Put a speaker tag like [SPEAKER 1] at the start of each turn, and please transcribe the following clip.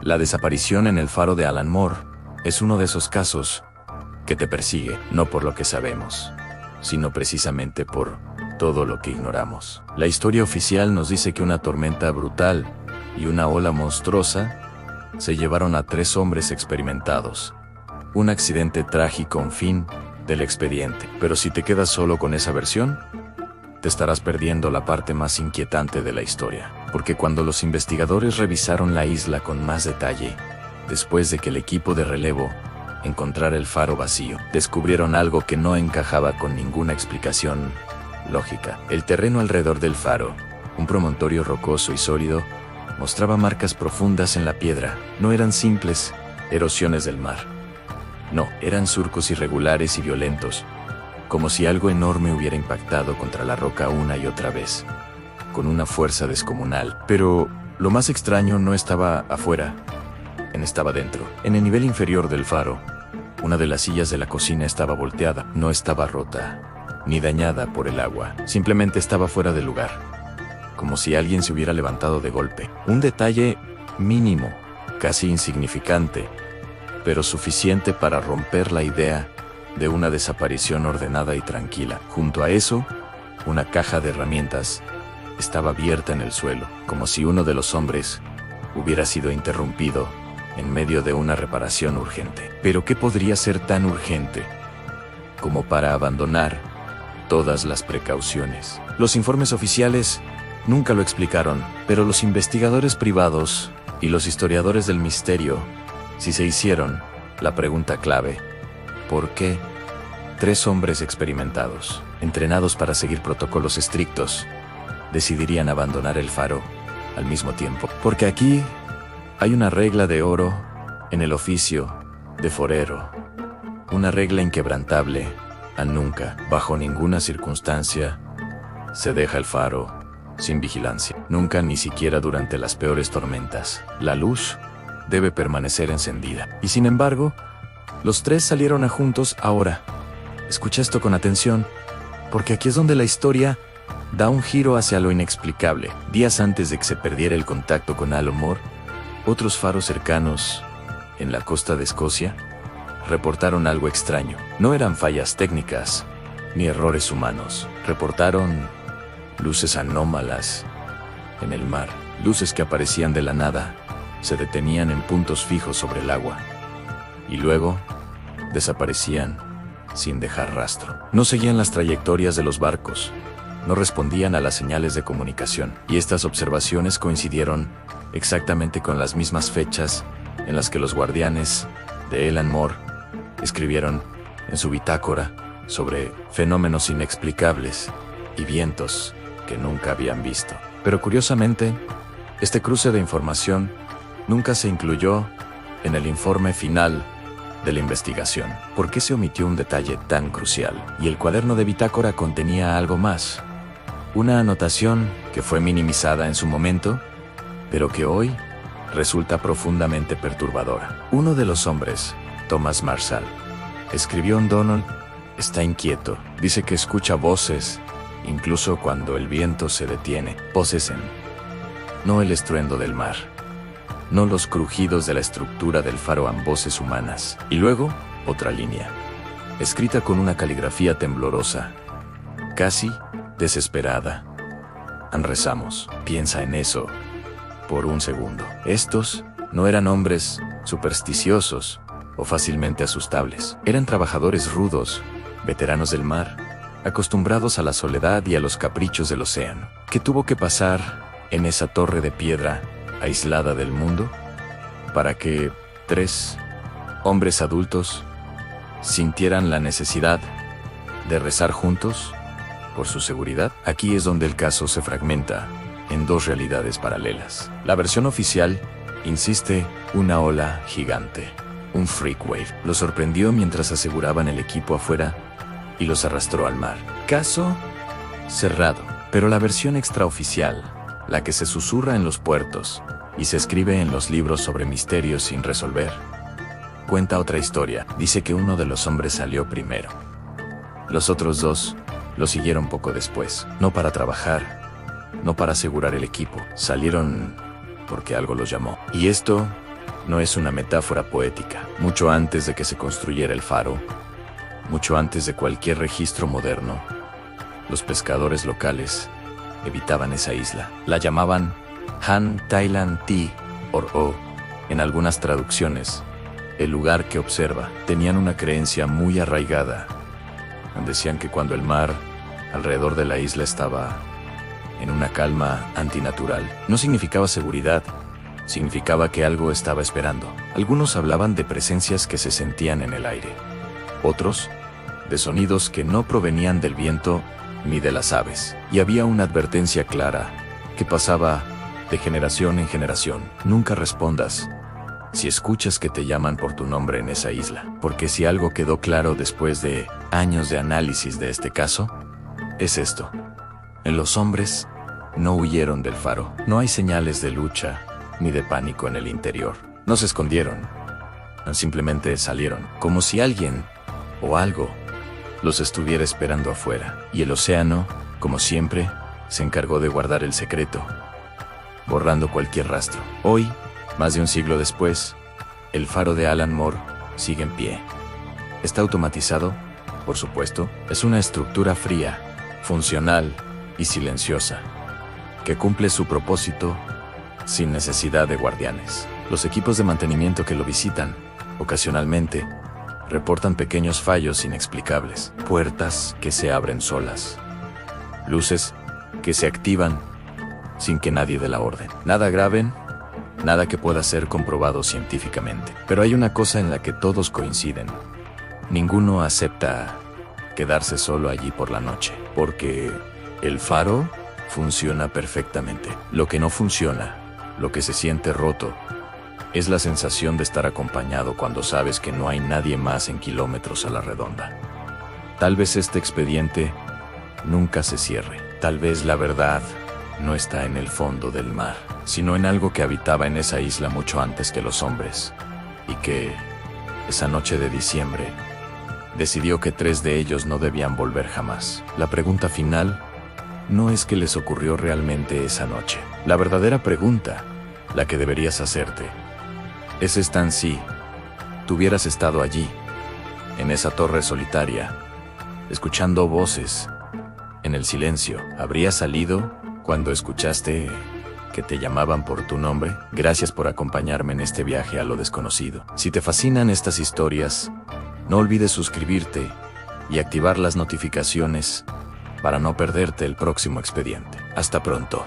[SPEAKER 1] La desaparición en el faro de Alan Moore es uno de esos casos que te persigue, no por lo que sabemos, sino precisamente por todo lo que ignoramos. La historia oficial nos dice que una tormenta brutal y una ola monstruosa se llevaron a 3 hombres experimentados. Un accidente trágico, en fin, del expediente. Pero si te quedas solo con esa versión, te estarás perdiendo la parte más inquietante de la historia. Porque cuando los investigadores revisaron la isla con más detalle, después de que el equipo de relevo encontrara el faro vacío, descubrieron algo que no encajaba con ninguna explicación lógica. El terreno alrededor del faro, un promontorio rocoso y sólido, mostraba marcas profundas en la piedra. No eran simples erosiones del mar. No, eran surcos irregulares y violentos, como si algo enorme hubiera impactado contra la roca una y otra vez, con una fuerza descomunal. Pero lo más extraño no estaba afuera, estaba dentro. En el nivel inferior del faro, una de las sillas de la cocina estaba volteada. No estaba rota, ni dañada por el agua. Simplemente estaba fuera de lugar, como si alguien se hubiera levantado de golpe. Un detalle mínimo, casi insignificante, pero suficiente para romper la idea de una desaparición ordenada y tranquila. Junto a eso, una caja de herramientas estaba abierta en el suelo, como si uno de los hombres hubiera sido interrumpido en medio de una reparación urgente. Pero ¿qué podría ser tan urgente como para abandonar todas las precauciones? Los informes oficiales nunca lo explicaron, pero los investigadores privados y los historiadores del misterio sí se hicieron la pregunta clave: ¿por qué 3 hombres experimentados, entrenados para seguir protocolos estrictos, decidirían abandonar el faro al mismo tiempo? Porque aquí hay una regla de oro en el oficio de forero, una regla inquebrantable: a nunca, bajo ninguna circunstancia, se deja el faro sin vigilancia. Nunca, ni siquiera durante las peores tormentas. La luz debe permanecer encendida. Y sin embargo, los 3 salieron juntos ahora. Escucha esto con atención, porque aquí es donde la historia da un giro hacia lo inexplicable. Días antes de que se perdiera el contacto con Alan Moore, otros faros cercanos en la costa de Escocia reportaron algo extraño. No eran fallas técnicas ni errores humanos. Reportaron luces anómalas en el mar, luces que aparecían de la nada, se detenían en puntos fijos sobre el agua y luego desaparecían sin dejar rastro. No seguían las trayectorias de los barcos, no respondían a las señales de comunicación, y estas observaciones coincidieron exactamente con las mismas fechas en las que los guardianes de Alan Moore escribieron en su bitácora sobre fenómenos inexplicables y vientos que nunca habían visto. Pero curiosamente, este cruce de información nunca se incluyó en el informe final de la investigación. ¿Por qué se omitió un detalle tan crucial? Y el cuaderno de bitácora contenía algo más. Una anotación que fue minimizada en su momento, pero que hoy resulta profundamente perturbadora. Uno de los hombres, Thomas Marshall, escribió: Donald está inquieto. Dice que escucha voces, incluso cuando el viento se detiene. Voces no el estruendo del mar, no los crujidos de la estructura del faro, voces humanas. Y luego, otra línea, escrita con una caligrafía temblorosa, casi desesperada: rezamos. Piensa en eso por un segundo. Estos no eran hombres supersticiosos o fácilmente asustables. Eran trabajadores rudos, veteranos del mar, acostumbrados a la soledad y a los caprichos del océano. ¿Qué tuvo que pasar en esa torre de piedra aislada del mundo para que 3 hombres adultos sintieran la necesidad de rezar juntos por su seguridad? Aquí es donde el caso se fragmenta en 2 realidades paralelas. La versión oficial insiste: una ola gigante, un freak wave, los sorprendió mientras aseguraban el equipo afuera y los arrastró al mar. Caso cerrado. Pero la versión extraoficial, la que se susurra en los puertos y se escribe en los libros sobre misterios sin resolver, cuenta otra historia. Dice que uno de los hombres salió primero. Los otros 2 lo siguieron poco después. No para trabajar, no para asegurar el equipo. Salieron porque algo los llamó. Y esto no es una metáfora poética. Mucho antes de que se construyera el faro, mucho antes de cualquier registro moderno, los pescadores locales evitaban esa isla. La llamaban Han Thailand Ti o, en algunas traducciones, el lugar que observa. Tenían una creencia muy arraigada. Decían que cuando el mar alrededor de la isla estaba en una calma antinatural, no significaba seguridad, significaba que algo estaba esperando. Algunos hablaban de presencias que se sentían en el aire, otros de sonidos que no provenían del viento ni de las aves. Y había una advertencia clara que pasaba de generación en generación: nunca respondas si escuchas que te llaman por tu nombre en esa isla, porque si algo quedó claro después de años de análisis de este caso, es esto: en los hombres no huyeron del faro. No hay señales de lucha ni de pánico en el interior. No se escondieron, simplemente salieron, como si alguien o algo los estuviera esperando afuera. Y el océano, como siempre, se encargó de guardar el secreto, borrando cualquier rastro. Hoy, más de un siglo después, el faro de Alan Moore sigue en pie. Está automatizado, por supuesto. Es una estructura fría, funcional y silenciosa, que cumple su propósito sin necesidad de guardianes. Los equipos de mantenimiento que lo visitan, ocasionalmente, reportan pequeños fallos inexplicables: puertas que se abren solas, luces que se activan sin que nadie dé la orden. Nada grave, nada que pueda ser comprobado científicamente. Pero hay una cosa en la que todos coinciden: ninguno acepta quedarse solo allí por la noche, porque el faro funciona perfectamente. Lo que no funciona, lo que se siente roto, es la sensación de estar acompañado cuando sabes que no hay nadie más en kilómetros a la redonda. Tal vez este expediente nunca se cierre. Tal vez la verdad no está en el fondo del mar, sino en algo que habitaba en esa isla mucho antes que los hombres, y que, esa noche de diciembre, decidió que 3 de ellos no debían volver jamás. La pregunta final no es qué les ocurrió realmente esa noche. La verdadera pregunta, la que deberías hacerte, es esta: si tú hubieras estado allí, en esa torre solitaria, escuchando voces, en el silencio, ¿habrías salido cuando escuchaste que te llamaban por tu nombre? Gracias por acompañarme en este viaje a lo desconocido. Si te fascinan estas historias, no olvides suscribirte y activar las notificaciones para no perderte el próximo expediente. Hasta pronto.